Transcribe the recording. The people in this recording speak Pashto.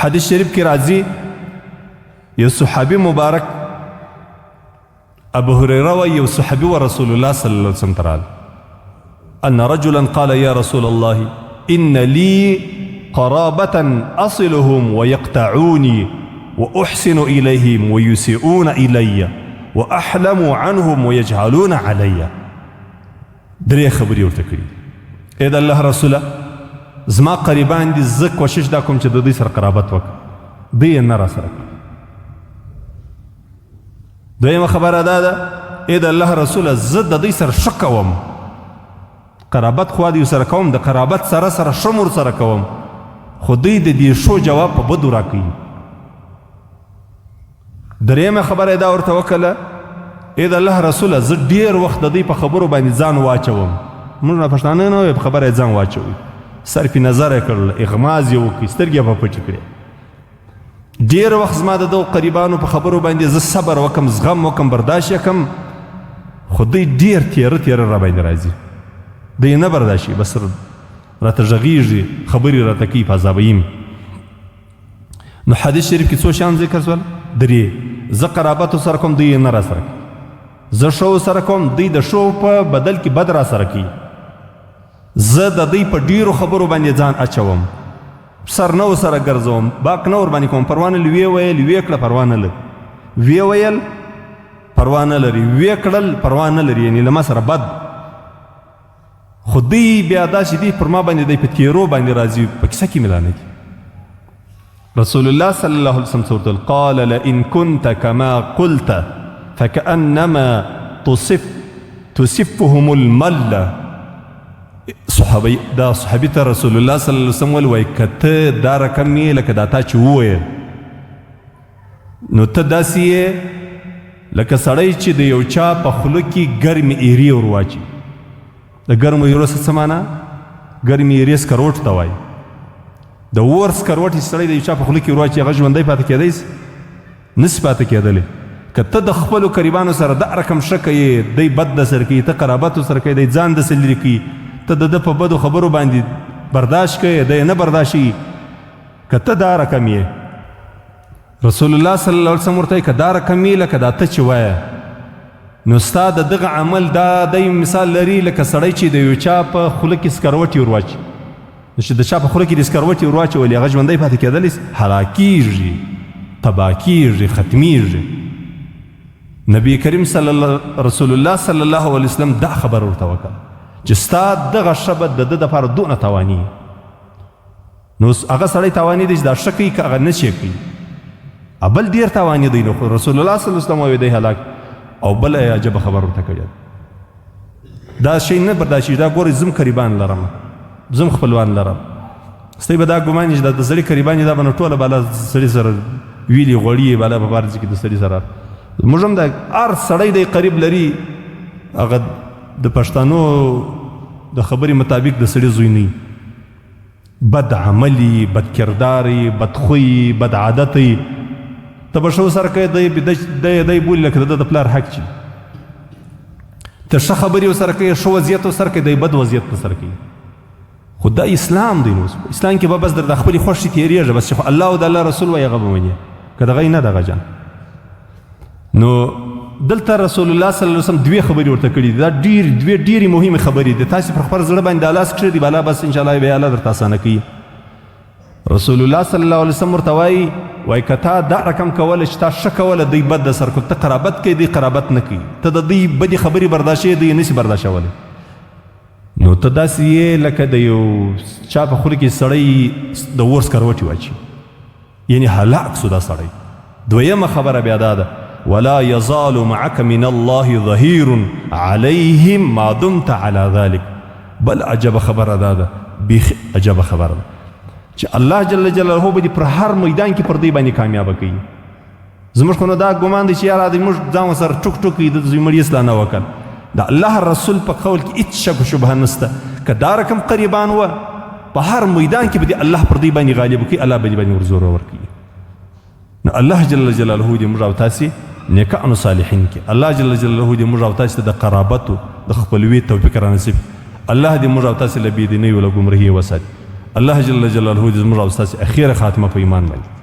حدیث شریف کی راضی یو صحابی مبارک ابو هريره ويو صحابي ورسول الله صلى الله عليه وسلم ترال أن رجلا قال يا رسول الله إن لي قرابة أصلهم ويقطعوني وأحسن إليهم ويسيئون إلي وأحلم عنهم ويجهلون علي. درې خبرې ورته کړي. اې د الله رسوله زما قریبان دي، زه کوشش دا کوم چې د دوی سره قرابت وکړم، دوی یې نه راسره کړي. دویمه خبره دا ده ای د الله رسوله زه د دوی سره ښه کوم، قرابت خو دوی سره کوم، د قرابت سره سره ښه مور سره کوم، خو دوی د دې ښو جواب په بدو راکوي. درېیمه خبره دا ورته وکړله ای د الله رسوله زه ډېر وخت د دوی په خبرو باندې ځان واچوم. موږ نه پښتانه نه وایو په خبره یې ځان واچوي، صرف نظر یې کړل، اغماز یې وکړي، سترګې یې په پټې کړې. ډېر وخت زما د دغو قریبانو په خبرو باندې زه صبر وکم، زغم وکم، برداشت یکم، خو دوی ډېر تیره تیره را باندې راځي، دوی نه برداشي، بس راته غږېږي، خبرې راته کوي، په عذابوي. نو حدیث شریف کې څو شیان ذکر شول؟ درې. زه قرابت سره کوم، دوی یې نه راسره کوي. زه ښو سره کوم، دوی د ښو په بدل کې بد راسره کوي. زه د دوی په ډېرو خبرو باندې ځان اچوم، سر نه ورسره ګرځوم، باک نه ورباندې کوم، پروا نه لري. ویې ویل ویې کړه پروا نه لري، ویې ویل پروا نه لري، ویې کړل پروا نه لري، یعنې له ما سره بد. خو دوی بیا داسې دي پر ما باندې دی په تیرو باندې راځي، په کیسه کې مې لا نه دي. رسول الله صلی الله علیه وسلم ورته قال لئن كنت كما قلت فكأنما تصفهم الملة. صحابي دا صحابي ته رسول الله صلی الله علیه وسلم وایي که ته دا رقم یې لکه دا تا چې وویل، نو ته داسې یې لکه سړی چې د یو چا په خوله کې ګرمې ایرې ور واچي. د ګرمو ایرو څه معنا؟ ګرمې ایرې سکروټ ته وایي. د اور سکروټ سړی د یو چا په خوله کې ور واچي، هغه ژوندی پاتې کېدی شي؟ نسي پاتې کېدلی. که ته د خپلو قریبانو سره دا رقم ښه کوې، دی بد درسره کوي، ته قرابت ورسره کوې، دی ځان داسې لرې کوي، ته د ده په بدو خبرو باندې برداشت کوې، دی نه برداشتي. که ته دا رقم یې، رسول الله صلی الله علیه وسلم ورته که دا رقم یې لکه دا ته چې وایه، نو ستا د دغه عمل دا دی مثال لري لکه سړی چې د یو چا په خوله کې سکروټې ور واچي. نو چې د چا په خوله کې د سکروټې ور واچولې، هغه ژوندی پاتې کېدلی شي؟ هلاکېږي، تباه کېږي، ختمېږي. نبی کریم رسول الله صلی الله علیه وسلم دا خبر ورته وکړه چې ستا دغه ښه بد د ده دپاره دونه تاواني، نو هغه سړی تاواني دی چې دا ښه کوي که هغه نه شي کوي، بل ډېر تاواني دی. نو رسول الله صلی الله علیه وسلم وایي دی هلاک. او بله یې عجبه خبر ورته کړې، دا شی نه برداشتېږي. دا ګورئ زم قریبان لرم، زم خپلوان لرم، ستی به دا ګمان چې دا د سړي قریبان یې دا به نو ټوله بالا سړي سره ویلي غوړي یې بالا په بارځي کې د سړي سره. موږ هم دا هر سړی دی قریب لري، هغه د پښتنو د خبرې مطابق د سړي زوی نه، بد عملي، بد کرداري، بد خوی، بد عادتي. ته به ښه ورسره کوې، دی بولي لکه د ده د پلار حق چې ته ښه خبرې ورسره کوې، ښه وضعیت ورسره کوې، دی بد وضعیت ورسره کوي. خو دا اسلام دی. نو اسلام کې به بس در د خپلې خوښې تېرېږي، بس چې الله او د الله رسول وایي هغه به منې، که دغه یې نه دغه جان. نو دلته رسول الله صلی الله علیه وسلم دوې خبرې ورته کړي دي، دا دوې ډېرې مهمې خبرې دي. تاسې پر خپل زړه باندې دا لاس کړی دی، بالا بس انشاءالله بیا الله درته اسانه کوي. رسول الله صلی الله علیه وسلم ورته وایي که تا دا رقم کوله چې تا ښه کوله، دی بد در سره کوي، ته قرابت کوې، دی قرابت نه کوي، ته د دوی بدې خبرې برداشتوې، دوی یې نسي برداشتولی. نو ته داسې یې لکه د یو چا په خوله کې سړی د اور سکروټې واچي، یعنې هلاک سو دا سړی. دویمه خبره بیا دا ده ولا يزال معك من الله ظهير عليهم ما دمت على ذلك. بل عجب خبره دا ده، بیخ عجب خبره ده چې الله جل جلاله به دې پر هر میدان کې پر دې باندې کامیابه کوي. زموږ خو نو دا ګمان دی چې یاره دی موږ ځان ورسره ټوک ټوک کوي، د دوی مړي اصلاح نه وکړ. د الله رسول په قول کې هېڅ شک و شبهه نشته. که دا رقم قریبان وه، په هر میدان کې به دې الله پر دې باندې غالب وکړي، الله به دې باندې ورزور ورکړي. نو الله جل جلاله دې موږ او تاسې نیکانو صالحین کې، الله جل جلاله دې موږ او تاسې ته د قرابتو د خپلوي توفیق را نصیب. الله دې موږ او تاسې له بېدینۍ او له ګمرهۍ وساتي. الله جل جلاله دې زموږ او ستاسو اخیره خاتمه په ایمان باندې